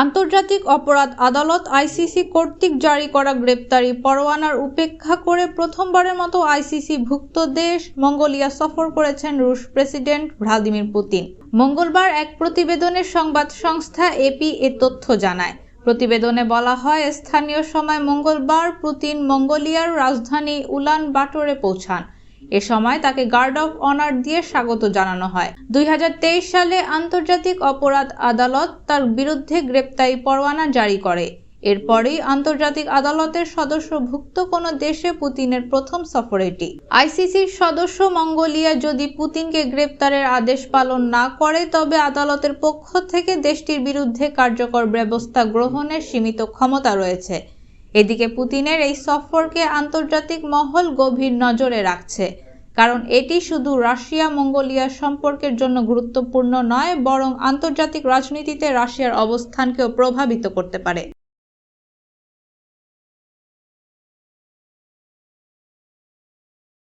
আন্তর্জাতিক অপরাধ আদালত আইসিসি কর্তৃক জারি করা গ্রেপ্তারি পরোয়ানার উপেক্ষা করে প্রথমবারের মতো আইসিসি-ভুক্ত দেশ মঙ্গোলিয়া সফর করেছেন রুশ প্রেসিডেন্ট ভ্লাদিমির পুতিন। মঙ্গলবার এক প্রতিবেদনে সংবাদ সংস্থা এপি এ তথ্য জানায়। প্রতিবেদনে বলা হয়, স্থানীয় সময় মঙ্গলবার পুতিন মঙ্গোলিয়ার রাজধানী উলান বাটোরে পৌঁছান। এ সময় তাকে গার্ড অফ অনার দিয়ে স্বাগত জানানো হয়। 2023 সালে আন্তর্জাতিক অপরাধ আদালত তার বিরুদ্ধে গ্রেপ্তারি পরোয়ানা জারি করে। এরপরই আন্তর্জাতিক আদালতের সদস্যভুক্ত কোনো দেশে পুতিনের প্রথম সফর এটি। আইসিসির সদস্য মঙ্গোলিয়া যদি পুতিনকে গ্রেপ্তারের আদেশ পালন না করে, তবে আদালতের পক্ষ থেকে দেশটির বিরুদ্ধে কার্যকর ব্যবস্থা গ্রহণের সীমিত ক্ষমতা রয়েছে। এদিকে পুতিনের এই সফরকে আন্তর্জাতিক মহল গভীর নজরে রাখছে, কারণ এটি শুধু রাশিয়া-মঙ্গোলিয়া সম্পর্কের জন্য গুরুত্বপূর্ণ নয়, বরং আন্তর্জাতিক রাজনীতিতে রাশিয়ার অবস্থানকেও প্রভাবিত করতে পারে।